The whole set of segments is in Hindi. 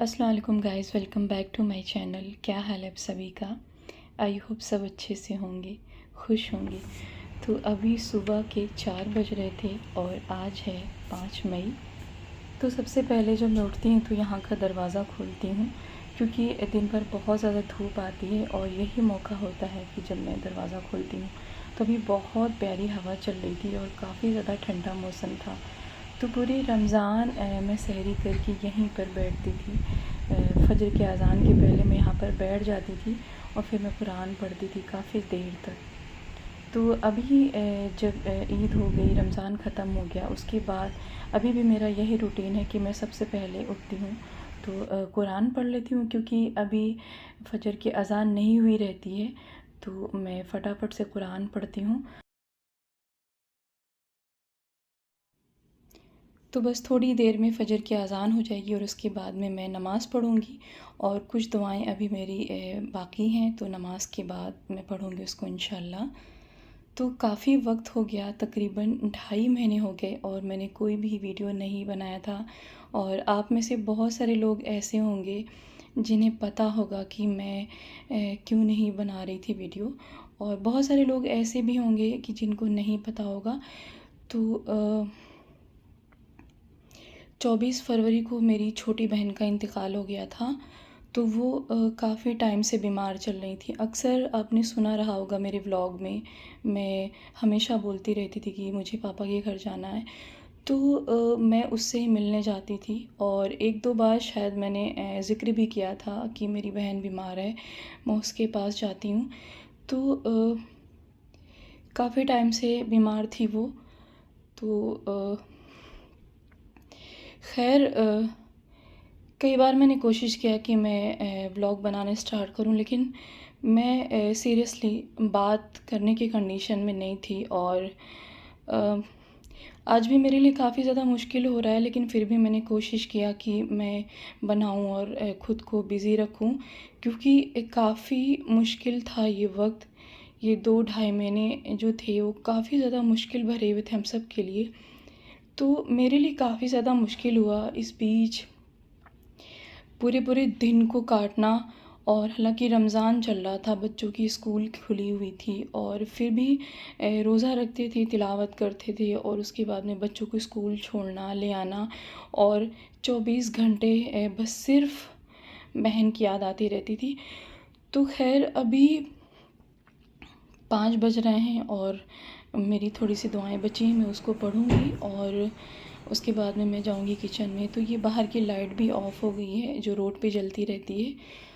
अस्सलाम वालेकुम guys, welcome back to my channel. क्या हाल है आप सभी का? आई होप सब अच्छे से होंगे, खुश होंगे। तो अभी सुबह के 4 बज रहे थे और आज है 5 मई। तो सबसे पहले जब मैं उठती हूँ तो यहाँ का दरवाज़ा खोलती हूँ, क्योंकि दिन भर बहुत ज़्यादा धूप आती है और यही मौका होता है कि जब मैं दरवाज़ा खोलती हूँ। तो अभी बहुत प्यारी हवा चल रही थी और काफ़ी ज़्यादा ठंडा मौसम था। तो पूरे रमज़ान मैं सहरी करके यहीं पर बैठती थी। फ़जर के अज़ान के पहले मैं यहाँ पर बैठ जाती थी और फिर मैं कुरान पढ़ती थी काफ़ी देर तक। तो अभी जब ईद हो गई, रमज़ान ख़त्म हो गया, उसके बाद अभी भी मेरा यही रूटीन है कि मैं सबसे पहले उठती हूँ तो कुरान पढ़ लेती हूँ, क्योंकि अभी फ़जर की अज़ान नहीं हुई रहती है। तो मैं फटाफट से कुरान पढ़ती हूँ। तो बस थोड़ी देर में फ़जर की अज़ान हो जाएगी और उसके बाद में मैं नमाज़ पढ़ूँगी और कुछ दुआएं अभी मेरी बाकी हैं, तो नमाज़ के बाद मैं पढ़ूँगी उसको इंशाल्लाह। तो काफ़ी वक्त हो गया, तकरीबन 2.5 महीने हो गए और मैंने कोई भी वीडियो नहीं बनाया था। और आप में से बहुत सारे लोग ऐसे होंगे जिन्हें पता होगा कि मैं क्यों नहीं बना रही थी वीडियो, और बहुत सारे लोग ऐसे भी होंगे कि जिनको नहीं पता होगा। तो 24 फरवरी को मेरी छोटी बहन का इंतकाल हो गया था। तो वो काफ़ी टाइम से बीमार चल रही थी। अक्सर आपने सुना रहा होगा मेरे व्लॉग में, मैं हमेशा बोलती रहती थी कि मुझे पापा के घर जाना है। तो मैं उससे ही मिलने जाती थी और एक दो बार शायद मैंने ज़िक्र भी किया था कि मेरी बहन बीमार है, मैं उसके पास जाती हूँ। तो काफ़ी टाइम से बीमार थी वो। तो खैर कई बार मैंने कोशिश किया कि मैं व्लॉग बनाना स्टार्ट करूं, लेकिन मैं सीरियसली बात करने की कंडीशन में नहीं थी। और अ, आज भी मेरे लिए काफ़ी ज़्यादा मुश्किल हो रहा है, लेकिन फिर भी मैंने कोशिश किया कि मैं बनाऊं और ख़ुद को बिज़ी रखूं, क्योंकि काफ़ी मुश्किल था ये वक्त। ये 2-2.5 महीने जो थे वो काफ़ी ज़्यादा मुश्किल भरे हुए थे हम सब के लिए। तो मेरे लिए काफ़ी ज़्यादा मुश्किल हुआ इस बीच पूरे पूरे दिन को काटना। और हालांकि रमज़ान चल रहा था, बच्चों की स्कूल खुली हुई थी और फिर भी रोज़ा रखते थे, तिलावत करते थे और उसके बाद में बच्चों को स्कूल छोड़ना ले आना, और 24 घंटे बस सिर्फ बहन की याद आती रहती थी। तो खैर अभी 5 बज रहे हैं और मेरी थोड़ी सी दुआएं बची हैं, मैं उसको पढ़ूँगी और उसके बाद में मैं जाऊँगी किचन में। तो ये बाहर की लाइट भी ऑफ़ हो गई है जो रोड पे जलती रहती है।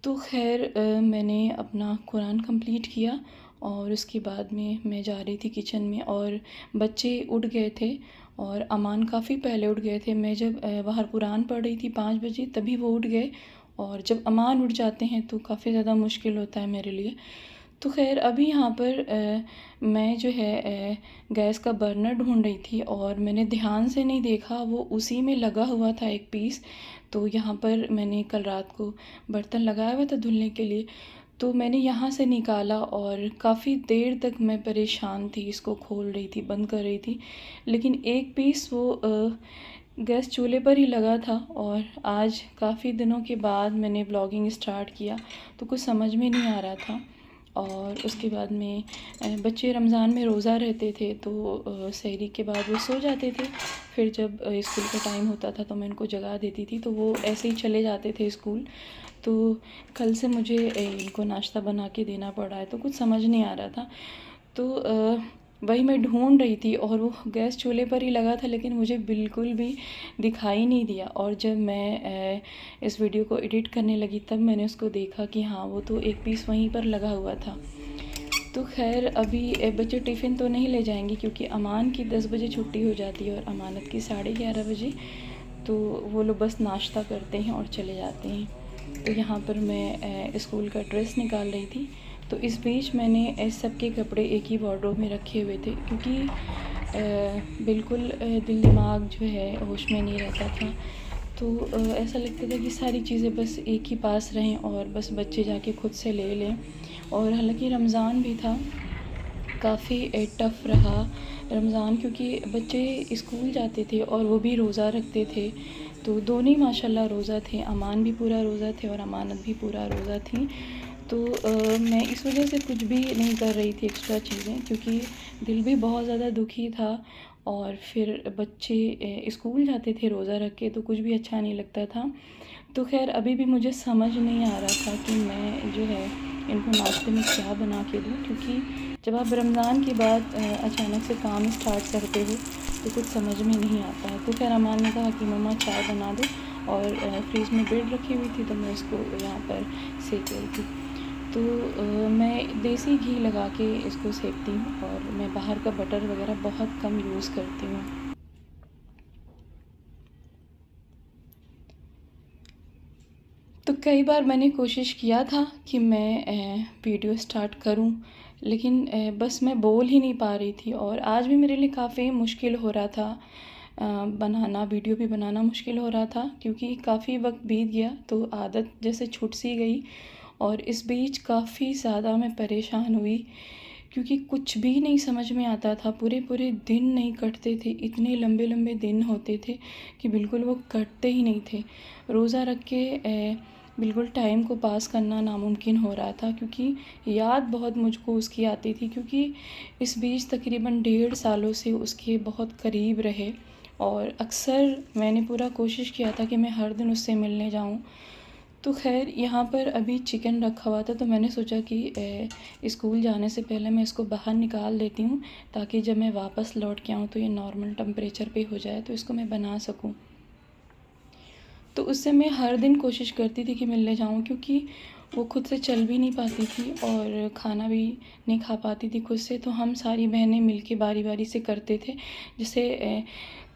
तो खैर मैंने अपना कुरान कंप्लीट किया और उसके बाद में मैं जा रही थी किचन में, और बच्चे उठ गए थे और अमान काफ़ी पहले उठ गए थे। मैं जब बाहर कुरान पढ़ रही थी 5 बजे, तभी वो उठ गए। और जब अमान उठ जाते हैं तो काफ़ी ज़्यादा मुश्किल होता है मेरे लिए। तो खैर अभी यहाँ पर मैं जो है गैस का बर्नर ढूंढ रही थी और मैंने ध्यान से नहीं देखा, वो उसी में लगा हुआ था एक पीस। तो यहाँ पर मैंने कल रात को बर्तन लगाया हुआ था धुलने के लिए, तो मैंने यहाँ से निकाला और काफ़ी देर तक मैं परेशान थी, इसको खोल रही थी, बंद कर रही थी, लेकिन एक पीस वो गैस चूल्हे पर ही लगा था। और आज काफ़ी दिनों के बाद मैंने ब्लॉगिंग स्टार्ट किया तो कुछ समझ में नहीं आ रहा था। और उसके बाद में बच्चे रमज़ान में रोज़ा रहते थे, तो सहरी के बाद वो सो जाते थे। फिर जब स्कूल का टाइम होता था तो मैं उनको जगा देती थी, तो वो ऐसे ही चले जाते थे स्कूल। तो कल से मुझे इनको नाश्ता बना के देना पड़ रहा है, तो कुछ समझ नहीं आ रहा था। तो वही मैं ढूंढ रही थी और वो गैस चूल्हे पर ही लगा था, लेकिन मुझे बिल्कुल भी दिखाई नहीं दिया। और जब मैं इस वीडियो को एडिट करने लगी तब मैंने उसको देखा कि हाँ, वो तो एक पीस वहीं पर लगा हुआ था। तो खैर अभी बच्चे टिफ़िन तो नहीं ले जाएंगे, क्योंकि अमान की 10 बजे छुट्टी हो जाती है और अमानत की 11:30 बजे। तो वो लोग बस नाश्ता करते हैं और चले जाते हैं। तो यहाँ पर मैं स्कूल का ड्रेस निकाल रही थी। तो इस बीच मैंने इस सब के कपड़े एक ही वार्डरोब में रखे हुए थे, क्योंकि बिल्कुल दिल दिमाग जो है होश में नहीं रहता था। तो ऐसा लगता था कि सारी चीज़ें बस एक ही पास रहें और बस बच्चे जाके खुद से ले लें। और हालांकि रमज़ान भी था, काफ़ी टफ़ रहा रमज़ान, क्योंकि बच्चे स्कूल जाते थे और वो भी रोज़ा रखते थे। तो दोनों ही माशाल्लाह रोज़ा थे, अमान भी पूरा रोज़ा थे और अमानत भी पूरा रोज़ा थी। तो मैं इस वजह से कुछ भी नहीं कर रही थी एक्स्ट्रा चीज़ें, क्योंकि दिल भी बहुत ज़्यादा दुखी था और फिर बच्चे स्कूल जाते थे रोज़ा रख के, तो कुछ भी अच्छा नहीं लगता था। तो ख़ैर अभी भी मुझे समझ नहीं आ रहा था कि मैं जो है इनको नाश्ते में क्या बना के दूँ, क्योंकि जब आप रमज़ान के बाद अचानक से काम स्टार्ट करते हो तो कुछ समझ में नहीं आता है। तो ख़ैर अमान ने कहा कि मम्मा चाय बना दो, और फ्रिज में ब्रेड रखी हुई थी तो मैं उसको यहाँ पर सेक रही थी। तो मैं देसी घी लगा के इसको सेकती हूँ, और मैं बाहर का बटर वगैरह बहुत कम यूज़ करती हूँ। तो कई बार मैंने कोशिश किया था कि मैं वीडियो स्टार्ट करूं, लेकिन बस मैं बोल ही नहीं पा रही थी, और आज भी मेरे लिए काफ़ी मुश्किल हो रहा था बनाना, वीडियो भी बनाना मुश्किल हो रहा था, क्योंकि काफ़ी वक्त बीत गया तो आदत जैसे छूट सी गई। और इस बीच काफ़ी ज़्यादा मैं परेशान हुई, क्योंकि कुछ भी नहीं समझ में आता था, पूरे पूरे दिन नहीं कटते थे, इतने लंबे लंबे दिन होते थे कि बिल्कुल वो कटते ही नहीं थे। रोज़ा रख के बिल्कुल टाइम को पास करना नामुमकिन हो रहा था, क्योंकि याद बहुत मुझको उसकी आती थी, क्योंकि इस बीच तकरीबन 1.5 सालों से उसके बहुत करीब रहे, और अक्सर मैंने पूरा कोशिश किया था कि मैं हर दिन उससे मिलने जाऊं। तो ख़ैर यहाँ पर अभी चिकन रखा हुआ था, तो मैंने सोचा कि स्कूल जाने से पहले मैं इसको बाहर निकाल देती हूँ, ताकि जब मैं वापस लौट के आऊँ तो ये नॉर्मल टेम्परेचर पे हो जाए, तो इसको मैं बना सकूँ। तो उससे मैं हर दिन कोशिश करती थी कि मिलने जाऊँ, क्योंकि वो खुद से चल भी नहीं पाती थी और खाना भी नहीं खा पाती थी खुद से। तो हम सारी बहनें मिलके बारी बारी से करते थे। जैसे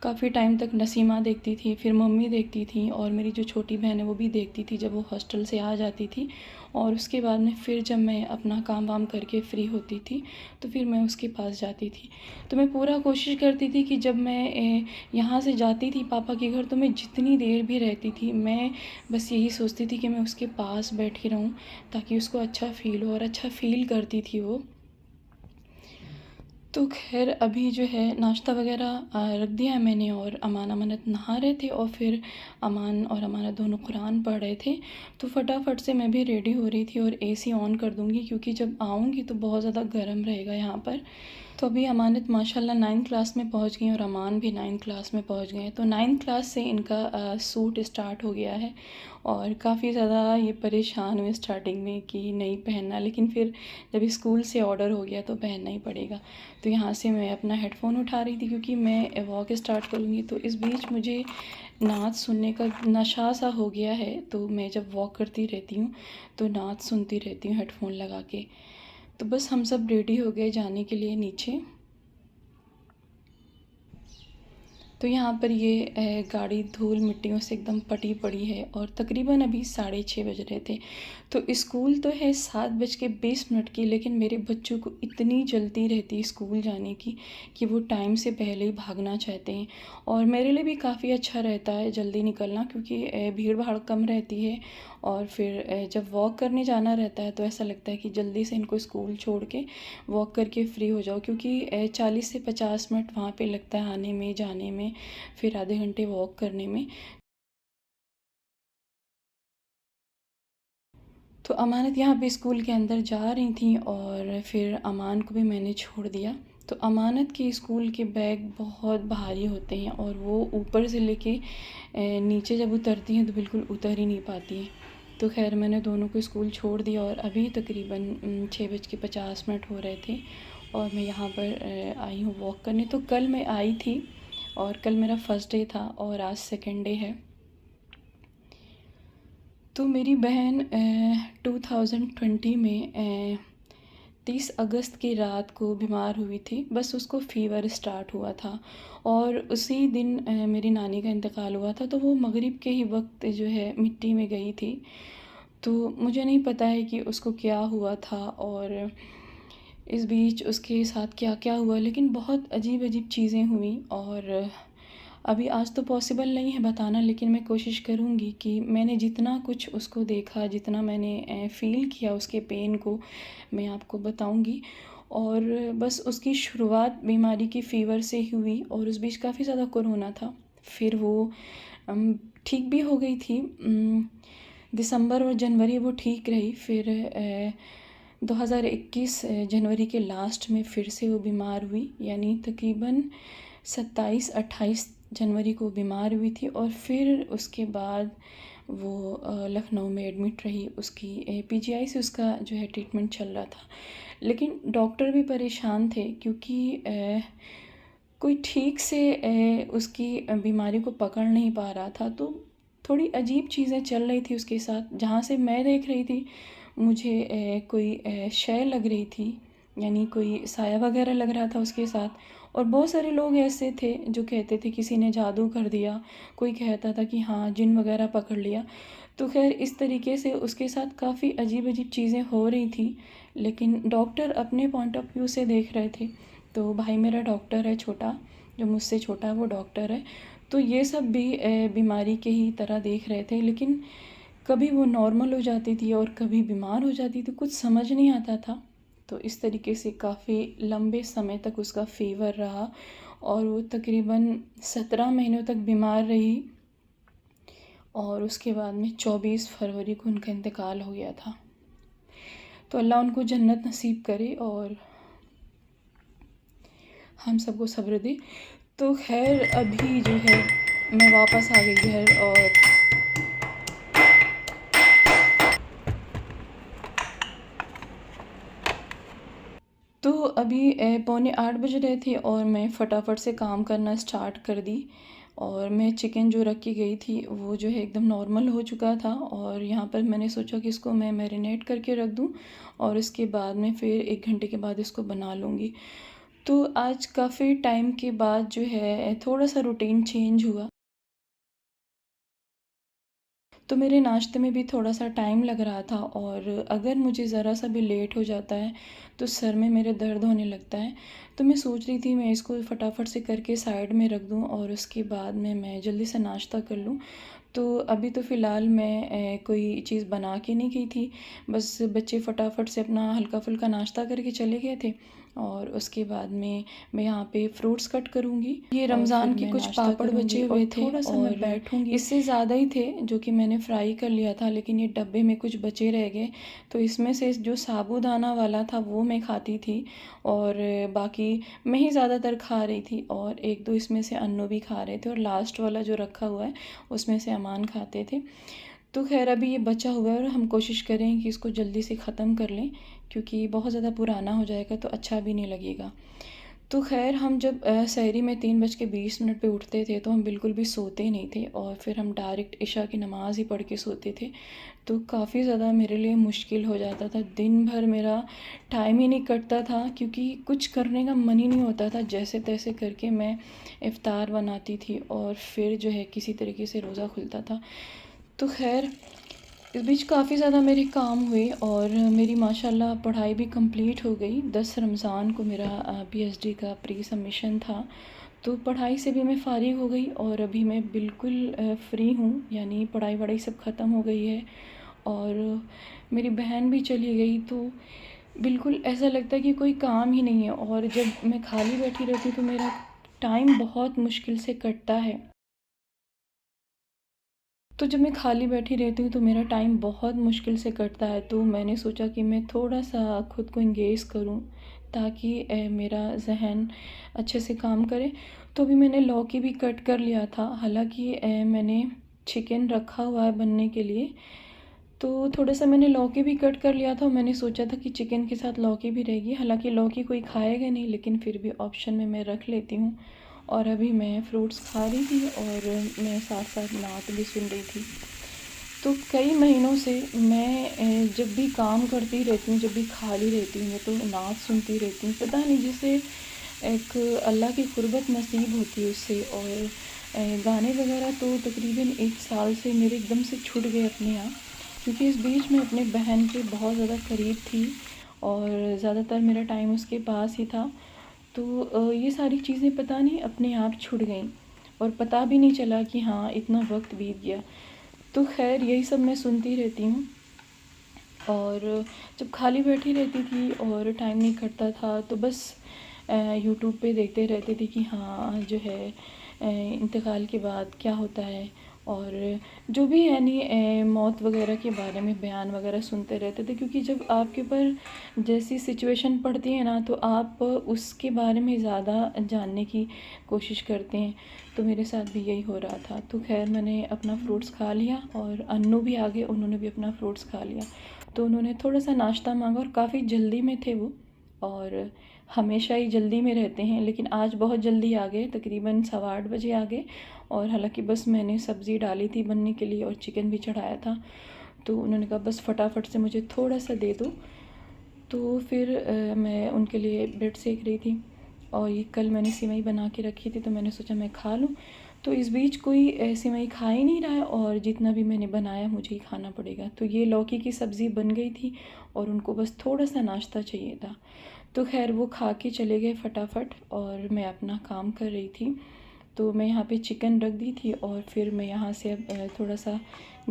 काफ़ी टाइम तक नसीमा देखती थी, फिर मम्मी देखती थी, और मेरी जो छोटी बहन है वो भी देखती थी जब वो हॉस्टल से आ जाती थी। और उसके बाद में फिर जब मैं अपना काम वाम करके फ़्री होती थी तो फिर मैं उसके पास जाती थी। तो मैं पूरा कोशिश करती थी कि जब मैं यहाँ से जाती थी पापा के घर, तो मैं जितनी देर भी रहती थी मैं बस यही सोचती थी कि मैं उसके पास बैठी रहूँ, ताकि उसको अच्छा फ़ील हो, और अच्छा फ़ील करती थी वो। तो ख़ैर अभी जो है नाश्ता वग़ैरह रख दिया है मैंने, और अमान अमानत नहा रहे थे, और फिर अमान और अमानत दोनों कुरान पढ़ रहे थे। तो फटाफट से मैं भी रेडी हो रही थी, और एसी ऑन कर दूँगी, क्योंकि जब आऊँगी तो बहुत ज़्यादा गर्म रहेगा यहाँ पर। तो अभी अमानत माशाल्लाह 9th क्लास में पहुँच गई, और अमान भी 9th क्लास में पहुँच गए हैं। तो 9th क्लास से इनका सूट स्टार्ट हो गया है, और काफ़ी ज़्यादा ये परेशान हुए स्टार्टिंग में कि नहीं पहनना, लेकिन फिर जब स्कूल से ऑर्डर हो गया तो पहनना ही पड़ेगा। तो यहाँ से मैं अपना हेडफ़ोन उठा रही थी, क्योंकि मैं वॉक स्टार्ट करूँगी, तो इस बीच मुझे नाच सुनने का नशा सा हो गया है। तो मैं जब वॉक करती रहती हूँ तो नाच सुनती रहती हूँ हेडफ़ोन लगा के। तो बस हम सब रेडी हो गए जाने के लिए नीचे। तो यहाँ पर ये गाड़ी धूल मिट्टियों से एकदम पटी पड़ी है, और तकरीबन अभी 6:30 बज रहे थे। तो स्कूल तो है 7:20 की, लेकिन मेरे बच्चों को इतनी जल्दी रहती है स्कूल जाने की कि वो टाइम से पहले ही भागना चाहते हैं। और मेरे लिए भी काफ़ी अच्छा रहता है जल्दी निकलना, क्योंकि भीड़ भाड़ कम रहती है, और फिर जब वॉक करने जाना रहता है तो ऐसा लगता है कि जल्दी से इनको स्कूल छोड़ के वॉक करके फ़्री हो जाओ, क्योंकि 40 से 50 मिनट वहाँ पे लगता है आने में जाने में, फिर आधे घंटे वॉक करने में। तो अमानत यहाँ पे स्कूल के अंदर जा रही थी, और फिर अमान को भी मैंने छोड़ दिया। तो अमानत के स्कूल के बैग बहुत भारी होते हैं, और वो ऊपर से लेके नीचे जब उतरती हैं तो बिल्कुल उतर ही नहीं पाती हैं। तो खैर मैंने दोनों को स्कूल छोड़ दिया, और अभी तकरीबन 6:50 हो रहे थे, और मैं यहाँ पर आई हूँ वॉक करने। तो कल मैं आई थी, और कल मेरा फ़र्स्ट डे था, और आज सेकंड डे है। तो मेरी बहन 2020 में 30 अगस्त की रात को बीमार हुई थी। बस उसको फ़ीवर स्टार्ट हुआ था, और उसी दिन मेरी नानी का इंतकाल हुआ था। तो वो मगरिब के ही वक्त जो है मिट्टी में गई थी। तो मुझे नहीं पता है कि उसको क्या हुआ था, और इस बीच उसके साथ क्या क्या हुआ, लेकिन बहुत अजीब अजीब चीज़ें हुई। और अभी आज तो पॉसिबल नहीं है बताना, लेकिन मैं कोशिश करूँगी कि मैंने जितना कुछ उसको देखा, जितना मैंने फ़ील किया उसके पेन को, मैं आपको बताऊँगी। और बस उसकी शुरुआत बीमारी की फ़ीवर से ही हुई, और उस बीच काफ़ी ज़्यादा कोरोना था। फिर वो ठीक भी हो गई थी। दिसंबर और जनवरी वो ठीक रही, फिर 2021 जनवरी के लास्ट में फिर से वो बीमार हुई, यानी तकरीबन 27-28 जनवरी को बीमार हुई थी। और फिर उसके बाद वो लखनऊ में एडमिट रही। उसकी पीजीआई से उसका जो है ट्रीटमेंट चल रहा था, लेकिन डॉक्टर भी परेशान थे क्योंकि कोई ठीक से उसकी बीमारी को पकड़ नहीं पा रहा था। तो थोड़ी अजीब चीज़ें चल रही थी उसके साथ। जहाँ से मैं देख रही थी मुझे कोई शय लग रही थी, यानी कोई साया वगैरह लग रहा था उसके साथ। और बहुत सारे लोग ऐसे थे जो कहते थे किसी ने जादू कर दिया, कोई कहता था कि हाँ जिन वगैरह पकड़ लिया। तो खैर इस तरीके से उसके साथ काफ़ी अजीब अजीब चीज़ें हो रही थी, लेकिन डॉक्टर अपने पॉइंट ऑफ व्यू से देख रहे थे। तो भाई मेरा डॉक्टर है छोटा, जो मुझसे छोटा है वो डॉक्टर है। तो ये सब भी बीमारी के ही तरह देख रहे थे, लेकिन कभी वो नॉर्मल हो जाती थी और कभी बीमार हो जाती थी, कुछ समझ नहीं आता था। तो इस तरीके से काफ़ी लंबे समय तक उसका फ़ीवर रहा और वो तकरीबन 17 महीनों तक बीमार रही। और उसके बाद में 24 फरवरी को उनका इंतकाल हो गया था। तो अल्लाह उनको जन्नत नसीब करे और हम सबको सब्र दे। तो खैर अभी जो है मैं वापस आ गई घर, और तो अभी 7:45 बज रहे थे और मैं फटाफट से काम करना स्टार्ट कर दी। और मैं चिकन जो रख के गई थी वो जो है एकदम नॉर्मल हो चुका था, और यहाँ पर मैंने सोचा कि इसको मैं मैरिनेट करके रख दूँ और इसके बाद में फिर 1 घंटे के बाद इसको बना लूँगी। तो आज काफ़ी टाइम के बाद जो है थोड़ा सा रूटीन चेंज हुआ। तो मेरे नाश्ते में भी थोड़ा सा टाइम लग रहा था, और अगर मुझे ज़रा सा भी लेट हो जाता है तो सर में मेरे दर्द होने लगता है। तो मैं सोच रही थी मैं इसको फटाफट से करके साइड में रख दूँ और उसके बाद में मैं जल्दी से नाश्ता कर लूँ। तो अभी तो फ़िलहाल मैं कोई चीज़ बना के नहीं गई थी, बस बच्चे फटाफट से अपना हल्का फुल्का नाश्ता करके चले गए थे। और उसके बाद में मैं यहाँ पे फ्रूट्स कट करूँगी। ये रमज़ान के कुछ पापड़ बचे हुए थे, थोड़ा सा मैं बैठूँगी। इससे ज़्यादा ही थे जो कि मैंने फ्राई कर लिया था, लेकिन ये डब्बे में कुछ बचे रह गए। तो इसमें से जो साबूदाना वाला था वो मैं खाती थी, और बाकी मैं ही ज़्यादातर खा रही थी, और 1-2 इसमें से अन्नू भी खा रहे थे, और लास्ट वाला जो रखा हुआ है उसमें से अमान खाते थे। तो खैर अभी ये बचा हुआ है और हम कोशिश करें कि इसको जल्दी से ख़त्म कर लें, क्योंकि बहुत ज़्यादा पुराना हो जाएगा तो अच्छा भी नहीं लगेगा। तो खैर हम जब सहरी में 3:20 पे उठते थे तो हम बिल्कुल भी सोते नहीं थे, और फिर हम डायरेक्ट इशा की नमाज़ ही पढ़ के सोते थे। तो काफ़ी ज़्यादा मेरे लिए मुश्किल हो जाता था, दिन भर मेरा टाइम ही नहीं कटता था, क्योंकि कुछ करने का मन ही नहीं होता था। जैसे तैसे करके मैं इफ़्तार बनाती थी और फिर जो है किसी तरीके से रोज़ा खुलता था। तो खैर इस बीच काफ़ी ज़्यादा मेरे काम हुए और मेरी माशाल्लाह पढ़ाई भी कंप्लीट हो गई। 10 रमज़ान को मेरा पीएचडी का प्री सबमिशन था, तो पढ़ाई से भी मैं फ़ारिग हो गई और अभी मैं बिल्कुल फ्री हूँ, यानी पढ़ाई वढ़ाई सब ख़त्म हो गई है। और मेरी बहन भी चली गई, तो बिल्कुल ऐसा लगता है कि कोई काम ही नहीं है, और जब मैं खाली बैठी रहती हूँ तो मेरा टाइम बहुत मुश्किल से कटता है। तो जब मैं खाली बैठी रहती हूँ तो मेरा टाइम बहुत मुश्किल से कटता है, तो मैंने सोचा कि मैं थोड़ा-सा खुद को एंगेज करूँ ताकि मेरा ज़हन अच्छे से काम करे। तो अभी मैंने लौकी भी कट कर लिया था, हालाँकि मैंने चिकन रखा हुआ है बनने के लिए, तो थोड़ा-सा मैंने लौकी भी कट कर लिया था और मैंने सोचा था कि चिकन के साथ लौकी भी रहेगी। हालाँकि लौकी कोई खाएगा नहीं, लेकिन फिर भी ऑप्शन में मैं रख लेती हूँ। और अभी मैं फ्रूट्स खा रही थी और मैं साथ-साथ नात भी सुन रही थी। तो कई महीनों से मैं जब भी काम करती रहती हूँ, जब भी खाली रहती हूँ, तो नात सुनती रहती हूँ। पता नहीं जैसे एक अल्लाह की क़ुर्बत नसीब होती है उससे। और गाने वगैरह तो तकरीबन 1 साल से मेरे एकदम से छूट गए अपने आप, क्योंकि इस बीच में अपने बहन के बहुत ज़्यादा करीब थी और ज़्यादातर मेरा टाइम उसके पास ही था। तो ये सारी चीज़ें पता नहीं अपने आप छूट गईं और पता भी नहीं चला कि हाँ इतना वक्त बीत गया। तो खैर यही सब मैं सुनती रहती हूँ, और जब खाली बैठी रहती थी और टाइम नहीं कटता था तो बस यूट्यूब पे देखते रहते थे कि हाँ जो है इंतकाल के बाद क्या होता है, और जो भी यानी मौत वगैरह के बारे में बयान वगैरह सुनते रहते थे, क्योंकि जब आपके ऊपर जैसी सिचुएशन पड़ती है ना तो आप उसके बारे में ज़्यादा जानने की कोशिश करते हैं। तो मेरे साथ भी यही हो रहा था। तो खैर मैंने अपना फ्रूट्स खा लिया और अन्नू भी आ गए, उन्होंने भी अपना फ्रूट्स खा लिया। तो उन्होंने थोड़ा सा नाश्ता मांगा और काफ़ी जल्दी में थे वो, और हमेशा ही जल्दी में रहते हैं, लेकिन आज बहुत जल्दी आ गए, तकरीबन 8:15 बजे आ गए। और हालांकि बस मैंने सब्ज़ी डाली थी बनने के लिए और चिकन भी चढ़ाया था, तो उन्होंने कहा बस फटाफट से मुझे थोड़ा सा दे दो। तो फिर मैं उनके लिए ब्रेड सेक रही थी, और ये कल मैंने सिवई बना के रखी थी तो मैंने सोचा मैं खा लूँ। तो इस बीच कोई सिवई खा ही नहीं रहा है, और जितना भी मैंने बनाया मुझे ही खाना पड़ेगा। तो ये लौकी की सब्ज़ी बन गई थी और उनको बस थोड़ा सा नाश्ता चाहिए था। तो खैर वो खा के चले गए फटाफट, और मैं अपना काम कर रही थी। तो मैं यहाँ पे चिकन रख दी थी, और फिर मैं यहाँ से अब थोड़ा सा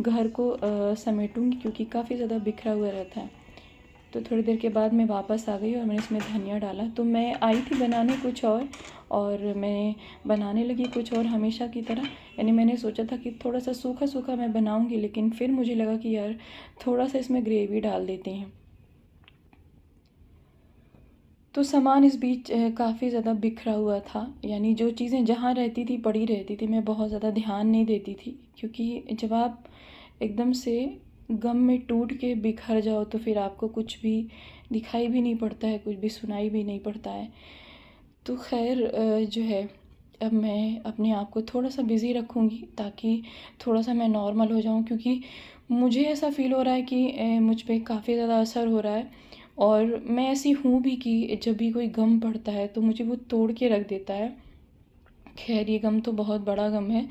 घर को समेटूँगी, क्योंकि काफ़ी ज़्यादा बिखरा हुआ रहता है। तो थोड़ी देर के बाद मैं वापस आ गई और मैंने इसमें धनिया डाला। तो मैं आई थी बनाने कुछ और मैं बनाने लगी कुछ और हमेशा की तरह। यानी मैंने सोचा था कि थोड़ा सा सूखा सूखा मैं बनाऊँगी, लेकिन फिर मुझे लगा कि यार थोड़ा सा इसमें ग्रेवी डाल देते हैं। तो सामान इस बीच काफ़ी ज़्यादा बिखरा हुआ था, यानी जो चीज़ें जहाँ रहती थी पड़ी रहती थी, मैं बहुत ज़्यादा ध्यान नहीं देती थी। क्योंकि जब आप एकदम से गम में टूट के बिखर जाओ तो फिर आपको कुछ भी दिखाई भी नहीं पड़ता है, कुछ भी सुनाई भी नहीं पड़ता है। तो खैर जो है, अब मैं अपने आप को थोड़ा सा बिज़ी रखूँगी ताकि थोड़ा सा मैं नॉर्मल हो जाऊँ, क्योंकि मुझे ऐसा फ़ील हो रहा है कि मुझ पे काफ़ी ज़्यादा असर हो रहा है। और मैं ऐसी हूँ भी कि जब भी कोई गम पड़ता है तो मुझे वो तोड़ के रख देता है। खैर ये गम तो बहुत बड़ा गम है।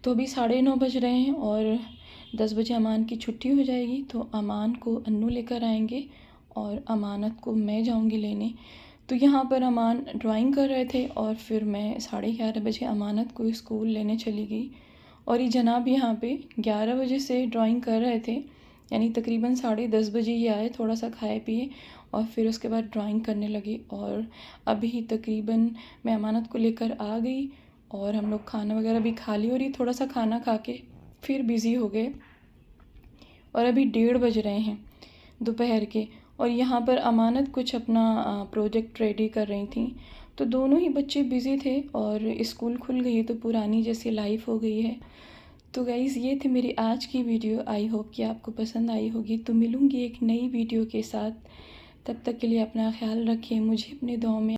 तो अभी 9:30 बज रहे हैं और 10 बजे अमान की छुट्टी हो जाएगी, तो अमान को अन्नू लेकर आएंगे और अमानत को मैं जाऊंगी लेने। तो यहाँ पर अमान ड्राइंग कर रहे थे और फिर मैं 11:30 बजे अमानत को स्कूल लेने चली गई। और ये जनाब यहाँ पे 11 बजे से ड्राइंग कर रहे थे, यानी तकरीबन 10:30 बजे ही आए, थोड़ा सा खाए पिए और फिर उसके बाद ड्राइंग करने लगे। और अभी तकरीबन मैं अमानत को लेकर आ गई और हम लोग खाना वगैरह भी खा ली, और ये थोड़ा सा खाना खा के फिर बिज़ी हो गए। और अभी 1:30 बज रहे हैं दोपहर के, और यहाँ पर अमानत कुछ अपना प्रोजेक्ट रेडी कर रही थी। तो दोनों ही बच्चे बिज़ी थे, और स्कूल खुल गई है तो पुरानी जैसी लाइफ हो गई है। तो गाइज़ ये थी मेरी आज की वीडियो। आई होप कि आपको पसंद आई होगी। तो मिलूँगी एक नई वीडियो के साथ, तब तक के लिए अपना ख्याल रखें, मुझे अपने दुआओं में